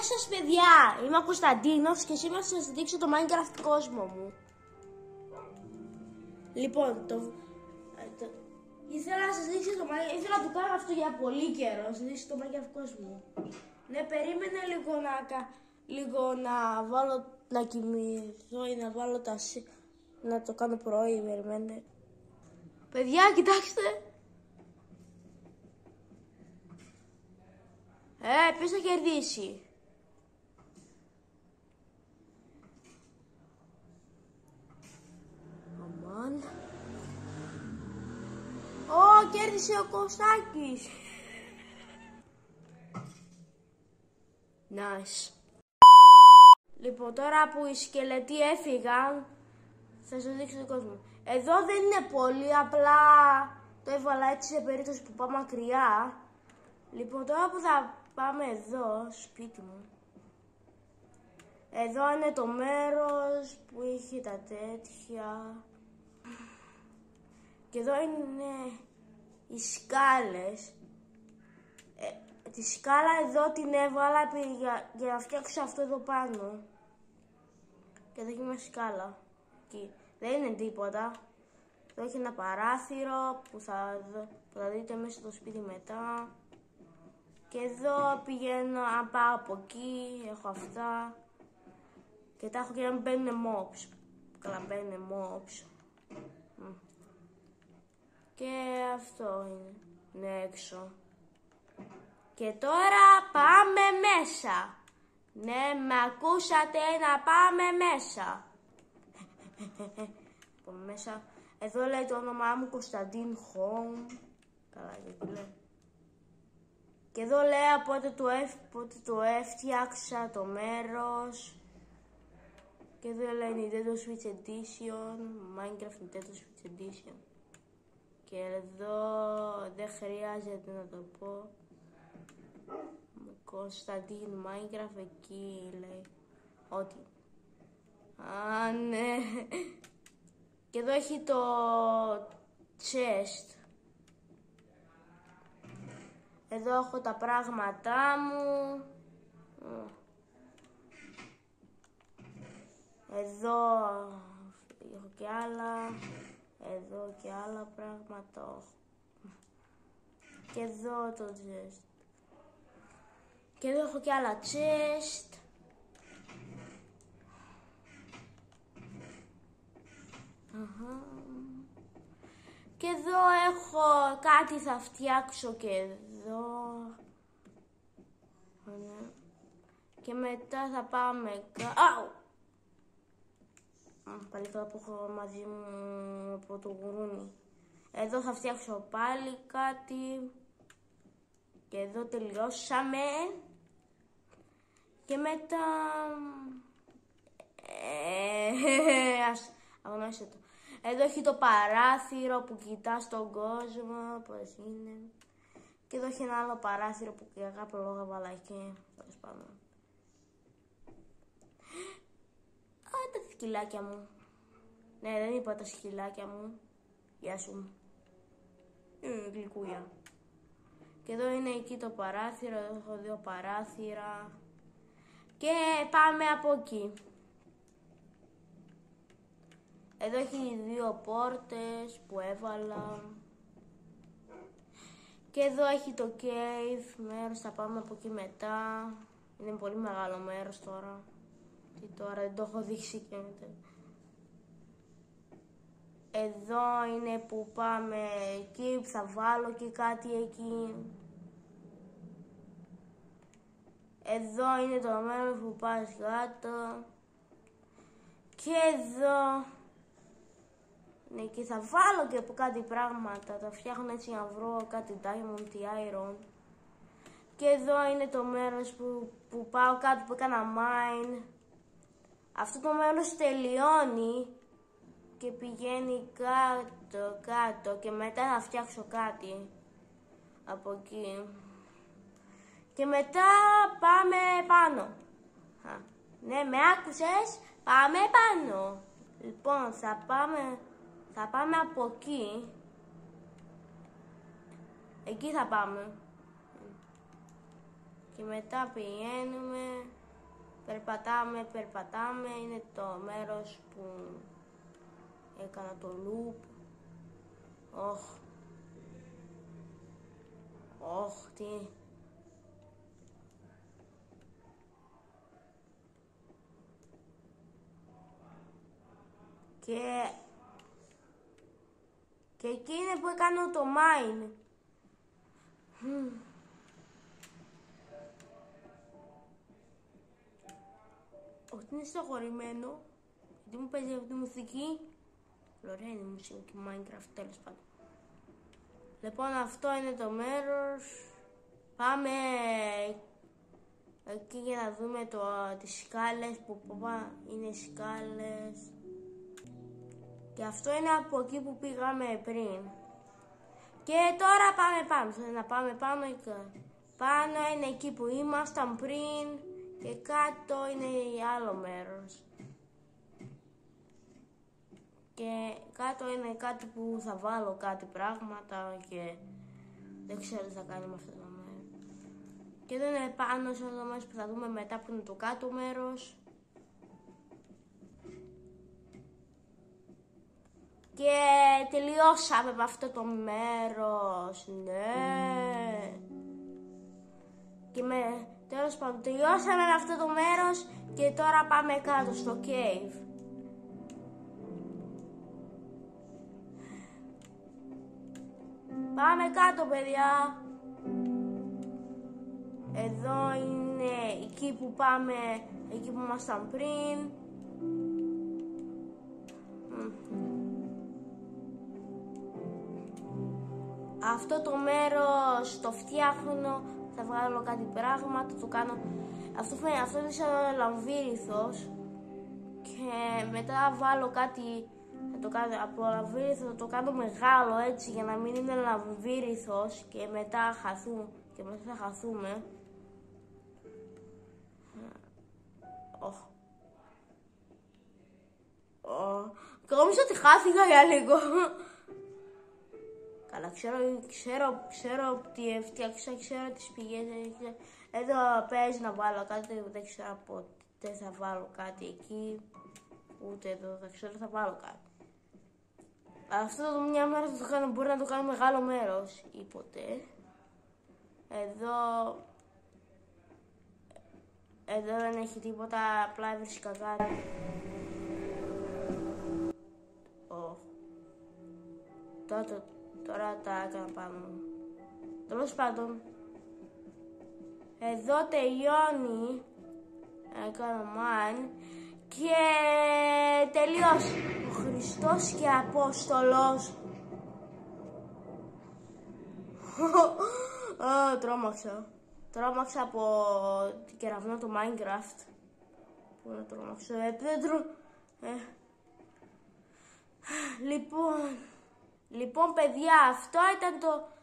σας παιδιά, είμαι ο Κωνσταντίνος και σήμερα θα σας δείξω το Minecraft κόσμο μου. Λοιπόν, ήθελα να σας δείξω το Minecraft, ήθελα να το κάνω αυτό για πολύ καιρό, να σας δείξω το Minecraft κόσμο μου. Ναι, περίμενε λίγο να βάλω, να κοιμηθώ ή να βάλω να το κάνω πρωί, περιμένετε. Παιδιά, κοιτάξτε. Ποιος θα κερδίσει? Αμάν. Κέρδισε ο Κωστάκης. Nice. Λοιπόν, τώρα που οι σκελετοί έφυγαν, θα σας δείξω τον κόσμο. Εδώ δεν είναι πολύ, απλά το έβαλα έτσι σε περίπτωση που πάω μακριά. Λοιπόν, τώρα που θα πάμε εδώ, σπίτι μου. Εδώ είναι το μέρος που είχε τα τέτοια. Και εδώ είναι οι σκάλες. Τη σκάλα εδώ την έβαλα για να φτιάξω αυτό εδώ πάνω. Και εδώ έχει μια σκάλα. Εκεί. Δεν είναι τίποτα. Εδώ έχει ένα παράθυρο που θα δείτε μέσα στο σπίτι μετά. Και εδώ πηγαίνω, αν πάω από εκεί, έχω αυτά. Και τα έχω και να μην μπαίνουν mobs. Καλά, μπαίνουν mobs. Και αυτό είναι έξω. Και τώρα πάμε μέσα. Ναι, με ακούσατε, να πάμε μέσα. Πάμε μέσα. Εδώ λέει το όνομά μου, Κωνσταντίν Home. Καλά, γιατί λέει. Και εδώ λέει πότε το έφτιαξα το μέρος. Και εδώ λέει Nintendo Switch Edition, Minecraft Nintendo Switch Edition. Και εδώ δεν χρειάζεται να το πω. Κωνσταντίν Minecraft, εκεί λέει ότι. Ναι. Και εδώ έχει το chest. Εδώ έχω τα πράγματά μου. Εδώ έχω και άλλα. Εδώ και άλλα πράγματα. Και εδώ το chest. Και εδώ έχω και άλλα chest. Και εδώ έχω κάτι θα φτιάξω και εδώ. Και μετά θα πάμε πάλι αυτό που έχω μαζί μου από το γουρούνι. Εδώ θα φτιάξω πάλι κάτι. Και εδώ τελειώσαμε. Και μετά... αγνώρισε το. Εδώ έχει το παράθυρο που κοιτά στον κόσμο, πώς είναι. Και εδώ έχει ένα άλλο παράθυρο που η αγάπη λόγω βαλακή. Τέλος πάντων. Τα σκυλάκια μου. Ναι, δεν είπα τα σκυλάκια μου. Γεια σου. Γλυκούλια. Και εδώ είναι εκεί το παράθυρο, εδώ έχω δύο παράθυρα. Και πάμε από εκεί. Εδώ έχει δύο πόρτες που έβαλα. Και εδώ έχει το cave μέρος, θα πάμε από εκεί μετά. Είναι πολύ μεγάλο μέρος τώρα. Τι τώρα, δεν το έχω δείξει και μετά. Εδώ είναι που πάμε εκεί, που θα βάλω και κάτι εκεί. Εδώ είναι το μέρος που πας κάτω. Και εδώ είναι εκεί, θα βάλω και κάτι πράγματα. Τα φτιάχνω έτσι για να βρω κάτι diamond ή iron. Και εδώ είναι το μέρος που πάω κάτω που έκανα mine. Αυτό το μέρος τελειώνει και πηγαίνει κάτω και μετά θα φτιάξω κάτι από εκεί. Και μετά πάμε πάνω. Ναι, με άκουσες? Πάμε πάνω. Λοιπόν, θα πάμε από εκεί. Εκεί θα πάμε. Και μετά πηγαίνουμε, περπατάμε, είναι το μέρος που έκανα το loop. Τι... Και εκεί είναι που έκανα το mine. Όχι, είναι στοχωρημένο, γιατί μου παίζει αυτή τη μουσική. Ωραία είναι η μουσική Minecraft, τέλος πάντων. Λοιπόν, αυτό είναι το μέρος. Πάμε εκεί για να δούμε τις σκάλες που είναι σκάλες. Και αυτό είναι από εκεί που πήγαμε πριν. Και τώρα πάμε πάνω. Να πάμε πάνω. Πάνω είναι εκεί που ήμασταν πριν. Και κάτω είναι άλλο μέρος. Και κάτω είναι κάτι που θα βάλω κάτι πράγματα και δεν ξέρω τι θα κάνει με αυτό το μέρος. Και εδώ είναι πάνω σε αυτό το μέρος που θα δούμε μετά που είναι το κάτω μέρος. Και τελειώσαμε με αυτό το μέρος, ναι. Και τέλος πάντων τελειώσαμε με αυτό το μέρος και τώρα πάμε κάτω στο cave. Πάμε κάτω, παιδιά. Εδώ είναι εκεί που πάμε, εκεί που ήμασταν πριν. Αυτό το μέρος το φτιάχνω, θα βγάλω κάτι πράγματα, το κάνω. Αυτό είναι σαν λαμβύριθος. Και μετά βάλω κάτι, θα το κάνω από λαμβύριθο, θα το κάνω μεγάλο έτσι για να μην είναι λαμβύριθος και μετά θα χαθούμε. Κόμισα ότι χάθηκα για λίγο. Καλά, ξέρω τι έφτιαξα, ξέρω τις πηγές. Εδώ παίζει να βάλω κάτι, δεν ξέρω ποτέ θα βάλω κάτι εκεί. Ούτε εδώ δεν ξέρω θα βάλω κάτι. Αυτό μια μέρα θα το κάνω, μπορεί να το κάνω μεγάλο μέρος ή ποτέ. Εδώ δεν έχει τίποτα, απλά βρίσκα κάτι. Τώρα τα έκανα πάνω. Τέλος πάντων, εδώ τελειώνει. Έκανα mine και τελειώσει. Ο Χριστός και Απόστολος. Τρόμαξα από την κεραυνό του Minecraft. Πού να τρόμαξα, Λοιπόν, παιδιά, αυτό ήταν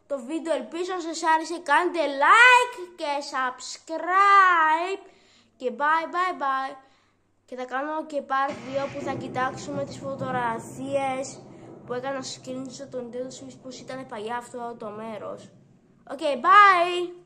το βίντεο. Ελπίζω σας άρεσε. Κάντε like και subscribe. Και bye. Και θα κάνω και part 2 που θα κοιτάξουμε τις φωτογραφίες που έκανα screenshot των Nintendo Switch, πως ήταν παλιά αυτό το μέρος. Okay, bye!